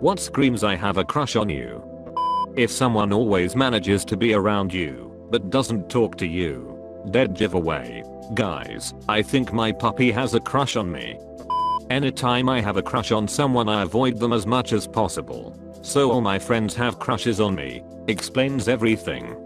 What screams I have a crush on you? If someone always manages to be around you, but doesn't talk to you. Dead giveaway. Guys, I think my puppy has a crush on me. Anytime I have a crush on someone I avoid them as much as possible. So all my friends have crushes on me. Explains everything.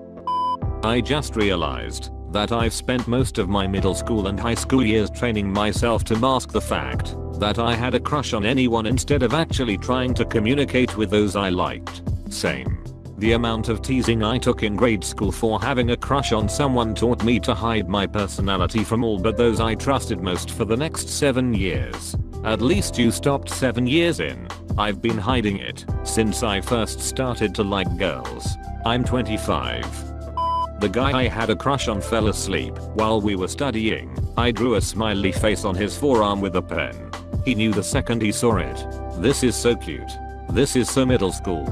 I just realized that I've spent most of my middle school and high school years training myself to mask the fact that I had a crush on anyone instead of actually trying to communicate with those I liked. Same. The amount of teasing I took in grade school for having a crush on someone taught me to hide my personality from all but those I trusted most for the next 7 years. At least you stopped 7 years in. I've been hiding it since I first started to like girls. I'm 25. The guy I had a crush on fell asleep while we were studying. I drew a smiley face on his forearm with a pen. He knew the second he saw it. This is so cute. This is so middle school.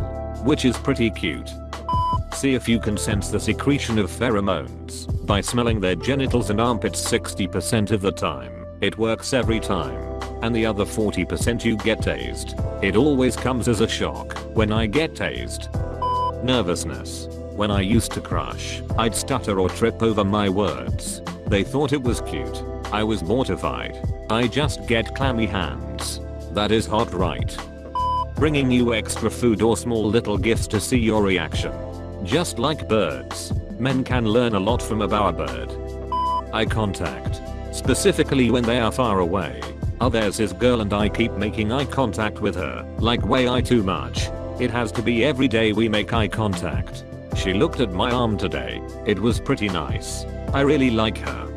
Which is pretty cute. See if you can sense the secretion of pheromones by smelling their genitals and armpits 60% of the time. It works every time. And the other 40% you get tased. It always comes as a shock when I get tased. Nervousness. When I used to crush, I'd stutter or trip over my words. They thought it was cute. I was mortified. I just get clammy hands. That is hot, right? Bringing you extra food or small little gifts to see your reaction. Just like birds, men can learn a lot from a bowerbird. Eye contact. Specifically when they are far away. There's this girl and I keep making eye contact with her, like way too much. It has to be every day we make eye contact. She looked at my arm today. It was pretty nice. I really like her.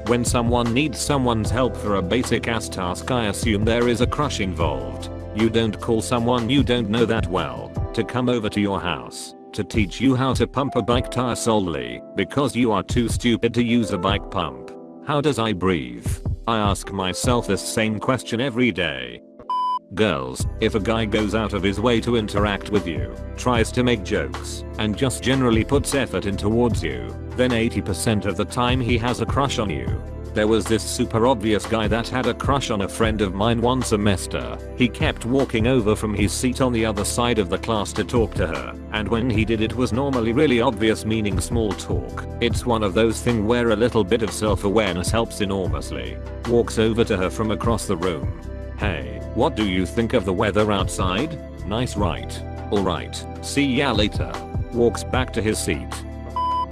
When someone needs someone's help for a basic ass task, I assume there is a crush involved. You don't call someone you don't know that well to come over to your house to teach you how to pump a bike tire solely because you are too stupid to use a bike pump. How does I breathe? I ask myself this same question every day. Girls, if a guy goes out of his way to interact with you, tries to make jokes, and just generally puts effort in towards you, then 80% of the time he has a crush on you. There was this super obvious guy that had a crush on a friend of mine one semester. He kept walking over from his seat on the other side of the class to talk to her, and when he did it was normally really obvious, meaning small talk. It's one of those things where a little bit of self-awareness helps enormously. Walks over to her from across the room. Hey, what do you think of the weather outside? Nice, right? Alright, see ya later. Walks back to his seat.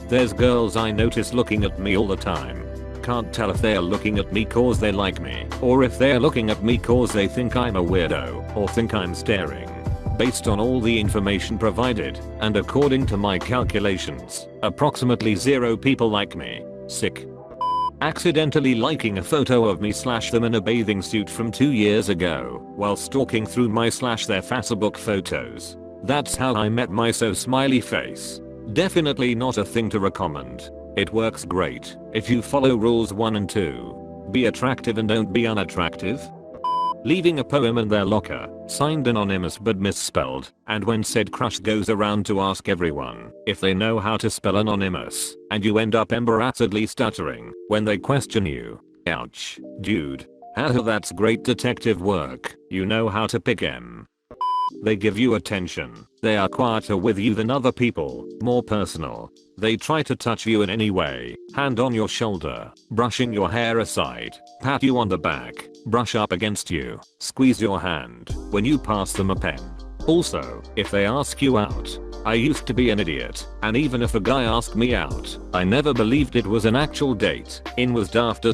There's girls I notice looking at me all the time. Can't tell if they're looking at me cause they like me, or if they're looking at me cause they think I'm a weirdo, or think I'm staring. Based on all the information provided, and according to my calculations, approximately 0 people like me. Sick. Accidentally liking a photo of me / them in a bathing suit from 2 years ago, while stalking through my / their Facebook photos. That's how I met my so smiley face. Definitely not a thing to recommend. It works great if you follow rules 1 and 2. Be attractive and don't be unattractive. Leaving a poem in their locker, signed anonymous but misspelled, and when said crush goes around to ask everyone if they know how to spell anonymous, and you end up embarrassedly stuttering when they question you. Ouch, dude. Haha, that's great detective work. You know how to pick M. They give you attention. They are quieter with you than other people, more personal. They try to touch you in any way, hand on your shoulder, brushing your hair aside, pat you on the back, brush up against you, squeeze your hand when you pass them a pen. Also, if they ask you out. I used to be an idiot, and even if a guy asked me out, I never believed it was an actual date. In was daft.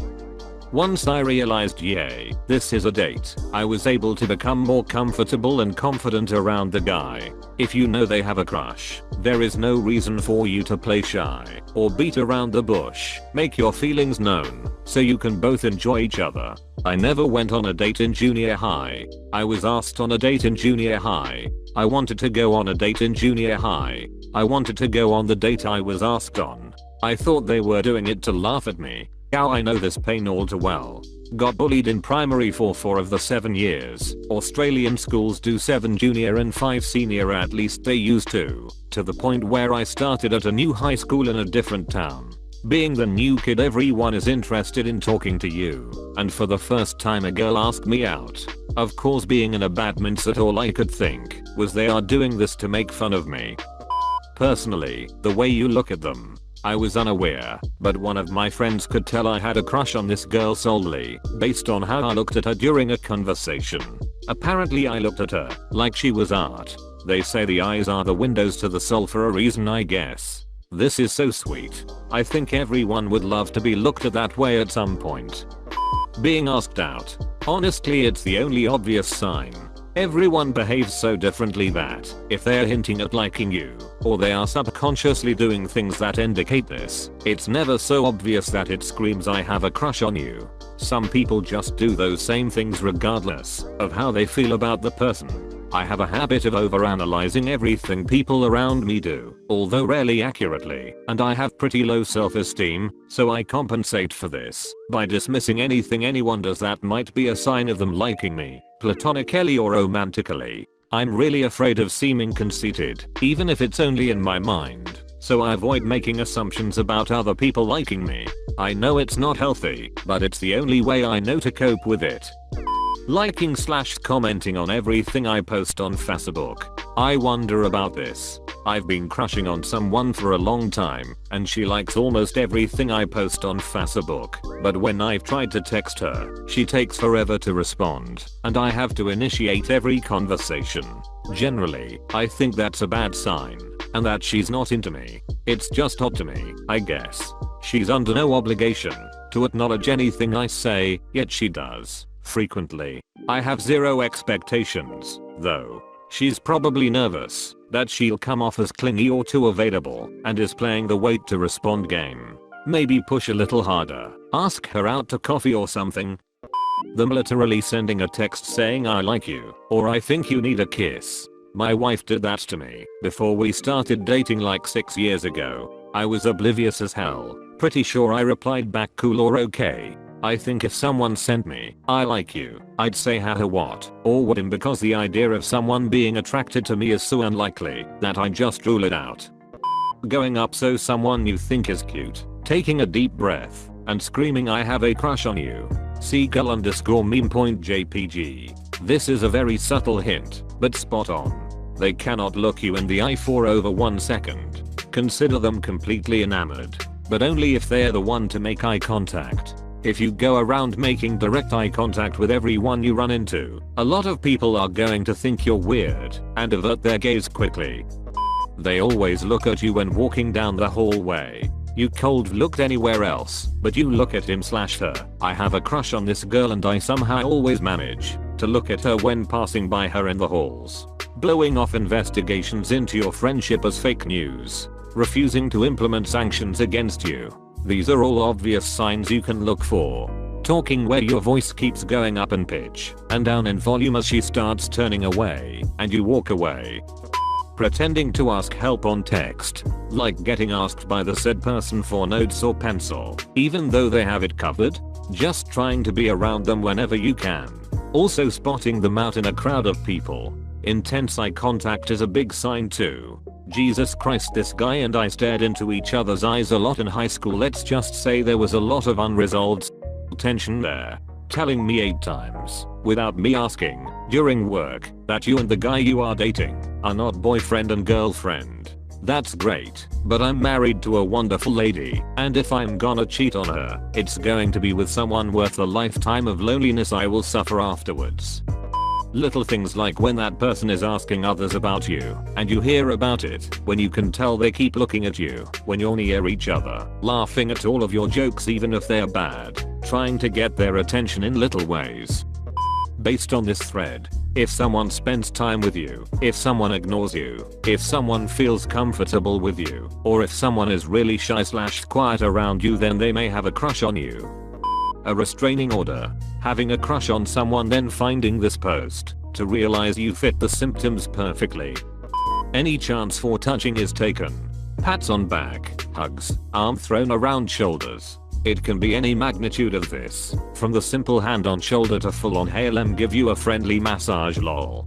Once I realized, yay, this is a date, I was able to become more comfortable and confident around the guy. If you know they have a crush, there is no reason for you to play shy or beat around the bush. Make your feelings known so you can both enjoy each other. I never went on a date in junior high. I was asked on a date in junior high. I wanted to go on a date in junior high. I wanted to go on the date I was asked on. I thought they were doing it to laugh at me. Now I know this pain all too well. Got bullied in primary for 4 of the 7 years. Australian schools do 7 junior and 5 senior, at least they used to the point where I started at a new high school in a different town. Being the new kid, everyone is interested in talking to you, and for the first time a girl asked me out. Of course, being in a bad mindset, all I could think was they are doing this to make fun of me. Personally, the way you look at them, I was unaware, but one of my friends could tell I had a crush on this girl solely based on how I looked at her during a conversation. Apparently I looked at her like she was art. They say the eyes are the windows to the soul for a reason, I guess. This is so sweet. I think everyone would love to be looked at that way at some point. Being asked out. Honestly, it's the only obvious sign. Everyone behaves so differently that if they're hinting at liking you, or they are subconsciously doing things that indicate this, it's never so obvious that it screams I have a crush on you. Some people just do those same things regardless of how they feel about the person. I have a habit of overanalyzing everything people around me do, although rarely accurately, and I have pretty low self-esteem, so I compensate for this by dismissing anything anyone does that might be a sign of them liking me, platonically or romantically. I'm really afraid of seeming conceited, even if it's only in my mind, so I avoid making assumptions about other people liking me. I know it's not healthy, but it's the only way I know to cope with it. Liking/commenting on everything I post on Facebook. I wonder about this. I've been crushing on someone for a long time, and she likes almost everything I post on Facebook, but when I've tried to text her, she takes forever to respond, and I have to initiate every conversation. Generally, I think that's a bad sign, and that she's not into me. It's just odd to me, I guess. She's under no obligation to acknowledge anything I say, yet she does. Frequently. I have zero expectations, though. She's probably nervous that she'll come off as clingy or too available and is playing the wait to respond game. Maybe push a little harder. Ask her out to coffee or something. Them literally sending a text saying I like you or I think you need a kiss. My wife did that to me before we started dating like 6 years ago. I was oblivious as hell. Pretty sure I replied back cool or okay. I think if someone sent me, I like you, I'd say haha what, or wouldn't, because the idea of someone being attracted to me is so unlikely that I just rule it out. Going up so someone you think is cute, taking a deep breath, and screaming I have a crush on you. Seagull_meme.jpg. This is a very subtle hint, but spot on. They cannot look you in the eye for over 1 second. Consider them completely enamored, but only if they're the one to make eye contact. If you go around making direct eye contact with everyone you run into, a lot of people are going to think you're weird and avert their gaze quickly. They always look at you when walking down the hallway. You cold looked anywhere else, but you look at him/her. I have a crush on this girl and I somehow always manage to look at her when passing by her in the halls. Blowing off investigations into your friendship as fake news. Refusing to implement sanctions against you. These are all obvious signs you can look for. Talking where your voice keeps going up in pitch and down in volume as she starts turning away and you walk away. Pretending to ask help on text, like getting asked by the said person for notes or pencil, even though they have it covered. Just trying to be around them whenever you can. Also spotting them out in a crowd of people. Intense eye contact is a big sign too. Jesus Christ, this guy and I stared into each other's eyes a lot in high school. Let's just say there was a lot of unresolved tension there. Telling me 8 times, without me asking, during work, that you and the guy you are dating are not boyfriend and girlfriend. That's great, but I'm married to a wonderful lady, and if I'm gonna cheat on her, it's going to be with someone worth a lifetime of loneliness I will suffer afterwards. Little things like when that person is asking others about you, and you hear about it, when you can tell they keep looking at you, when you're near each other, laughing at all of your jokes even if they're bad, trying to get their attention in little ways. Based on this thread, if someone spends time with you, if someone ignores you, if someone feels comfortable with you, or if someone is really shy/quiet around you, then they may have a crush on you. A restraining order. Having a crush on someone then finding this post to realize you fit the symptoms perfectly. Any chance for touching is taken. Pats on back, hugs, arm thrown around shoulders. It can be any magnitude of this, from the simple hand on shoulder to full on "hey, let me give you a friendly massage lol."